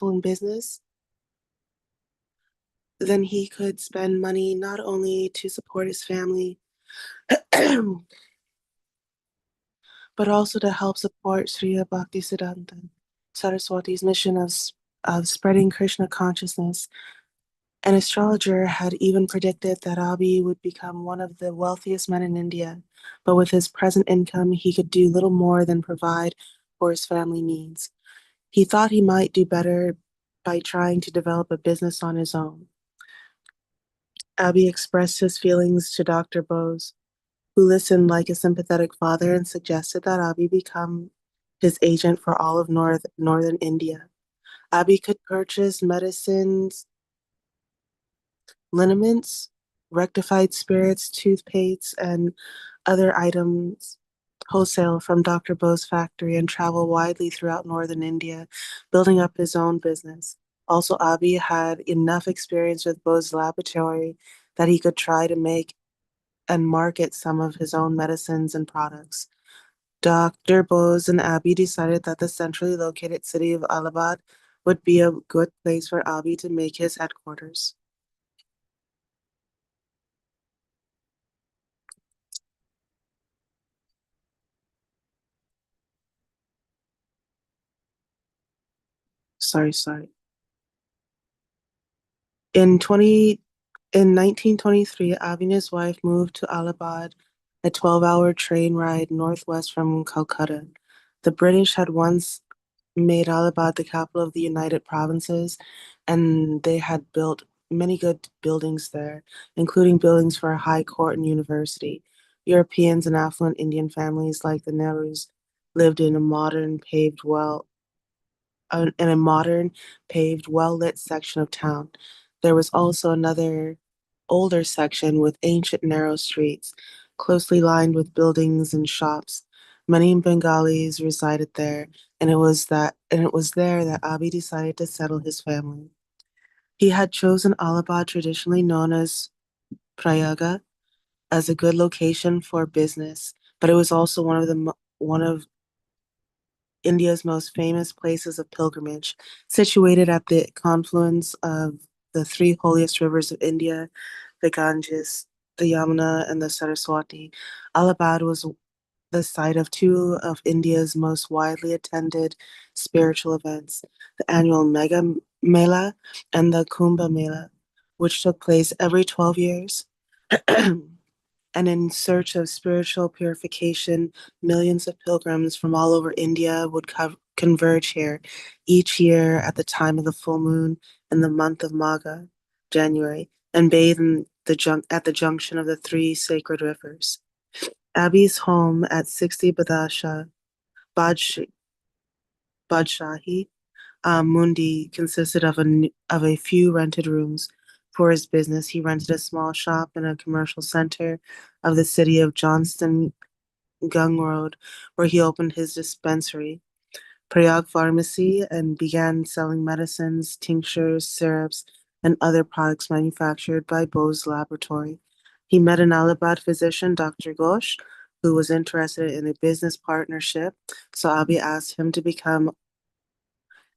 successful in business, then he could spend money not only to support his family, but also to help support Srila Bhaktisiddhanta Saraswati's mission of spreading Krishna consciousness. An astrologer had even predicted that Abi would become one of the wealthiest men in India, but with his present income, he could do little more than provide for his family needs. He thought he might do better by trying to develop a business on his own. Abi expressed his feelings to Dr. Bose, who listened like a sympathetic father and suggested that Abi become his agent for all of northern India. Abi could purchase medicines, liniments, rectified spirits, toothpaste, and other items wholesale from Dr. Bose's factory and travel widely throughout northern India, building up his own business. Also, Abi had enough experience with Bose's laboratory that he could try to make and market some of his own medicines and products. Dr. Bose and Abi decided that the centrally located city of Allahabad would be a good place for Abi to make his headquarters. Sorry. In 20 in 1923, Abi and his wife moved to Allahabad, a 12-hour train ride northwest from Calcutta. The British had once made Allahabad the capital of the United Provinces, and they had built many good buildings there, including buildings for a high court and university. Europeans and affluent Indian families like the Nehrus lived in a modern, paved, well-lit section of town. There was also another older section with ancient narrow streets, closely lined with buildings and shops. Many Bengalis resided there, and it was there that Abi decided to settle his family. He had chosen Allahabad, traditionally known as Prayaga, as a good location for business, but it was also one of India's most famous places of pilgrimage, situated at the confluence of the three holiest rivers of India, the Ganges, the Yamuna, and the Saraswati. Allahabad was the site of two of India's most widely attended spiritual events, the annual Mega Mela and the Kumbh Mela, which took place every 12 years. And in search of spiritual purification, millions of pilgrims from all over India would converge here each year at the time of the full moon in the month of Magha, January, and bathe at the junction of the three sacred rivers. Abi's home at 60 Badsh- Badshahi Mundi consisted of a few rented rooms. For his business, he rented a small shop in a commercial center of the city of Johnston Gung Road, where he opened his dispensary, Prayag Pharmacy, and began selling medicines, tinctures, syrups, and other products manufactured by Bose Laboratory. He met an Allahabad physician, Dr. Ghosh, who was interested in a business partnership, so Abi asked him to become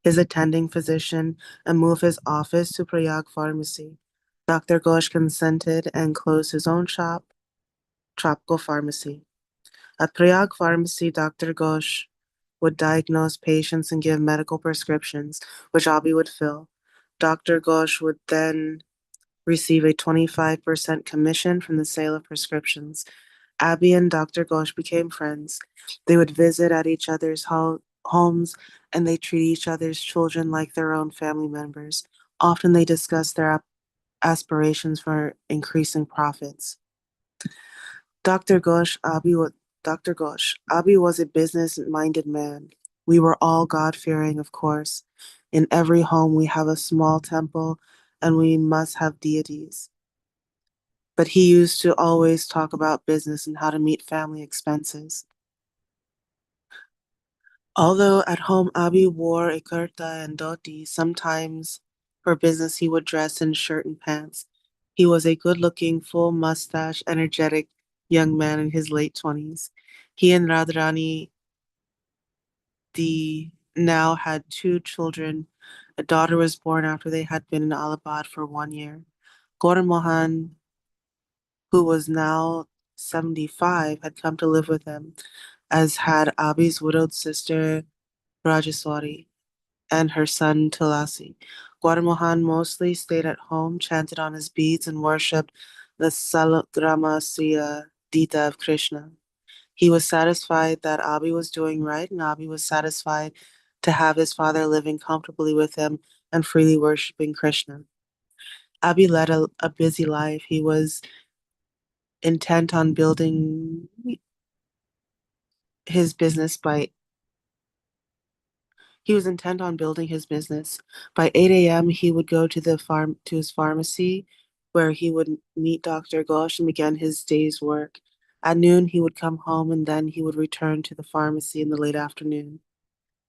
his attending physician and move his office to Prayag Pharmacy. Dr. Ghosh consented and closed his own shop, Tropical Pharmacy. At Prayag Pharmacy, Dr. Ghosh would diagnose patients and give medical prescriptions, which Abi would fill. Dr. Ghosh would then receive a 25% commission from the sale of prescriptions. Abi and Dr. Ghosh became friends. They would visit at each other's homes, and they treat each other's children like their own family members. Often they discussed their aspirations for increasing profits. Dr. Ghosh, Dr. Ghosh, Abi was a business-minded man. We were all God-fearing, of course. In every home we have a small temple, and we must have deities. But he used to always talk about business and how to meet family expenses. Although at home Abi wore a kurta and dhoti, sometimes for business he would dress in shirt and pants. He was a good-looking, full mustache, energetic young man in his late 20s. He and Radharani D now had two children A daughter was born after they had been in Allahabad for 1 year. Gaura Mohan, who was now 75, had come to live with him, as had Abhi's widowed sister Rajaswari and her son Tulasi. Gaura Mohan mostly stayed at home, chanted on his beads, and worshipped the Salagramasya Dita of Krishna. He was satisfied that Abhi was doing right, and Abhi was satisfied to have his father living comfortably with him and freely worshipping Krishna. Abhi led a busy life. Intent on building his business by he was intent on building his business. By 8 a.m., he would go to the farm to his pharmacy, where he would meet Dr. Ghosh and begin his day's work. At noon, he would come home, and then he would return to the pharmacy in the late afternoon.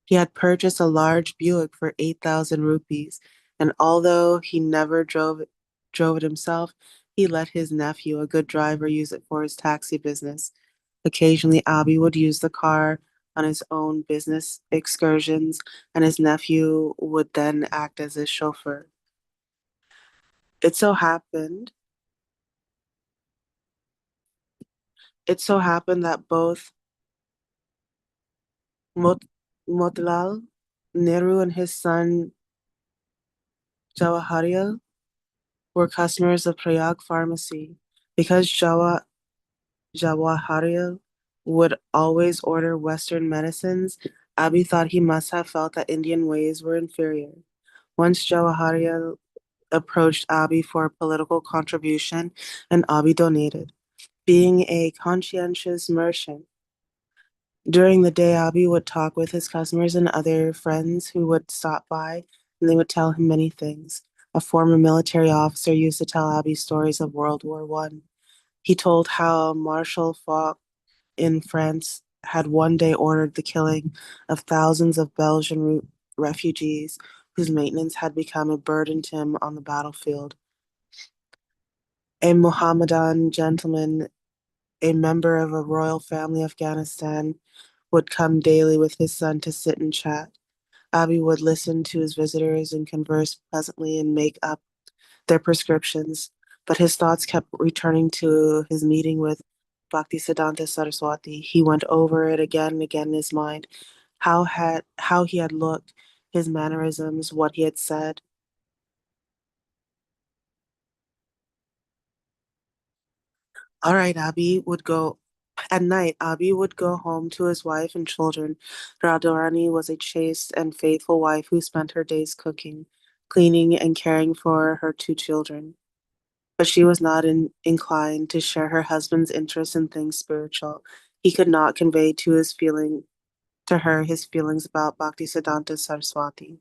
He had purchased a large Buick for 8,000 rupees, and although he never drove it himself, he let his nephew, a good driver, use it for his taxi business. Occasionally, Abby would use the car on his own business excursions, and his nephew would then act as his chauffeur. It so happened, it so happened that both Mot- Motilal Nehru and his son Jawaharlal were customers of Prayag Pharmacy. Because Jawaharlal would always order Western medicines, Abi thought he must have felt that Indian ways were inferior. Once Jawaharlal approached Abi for a political contribution, and Abi donated. Being a conscientious merchant, during the day, Abi would talk with his customers and other friends who would stop by, and they would tell him many things. A former military officer used to tell Abi stories of World War One. He told how Marshal Foch in France had one day ordered the killing of thousands of Belgian refugees whose maintenance had become a burden to him on the battlefield. A Mohammedan gentleman, a member of a royal family of Afghanistan, would come daily with his son to sit and chat. Abi would listen to his visitors and converse pleasantly and make up their prescriptions, but his thoughts kept returning to his meeting with Bhaktisiddhanta Saraswati. He went over it again and again in his mind. How he had looked, his mannerisms, what he had said. All right, Abi would go. At night, Abi would go home to his wife and children. Radharani was a chaste and faithful wife who spent her days cooking, cleaning, and caring for her two children. But she was not inclined to share her husband's interest in things spiritual. He could not convey to her his feelings about Bhaktisiddhanta Saraswati.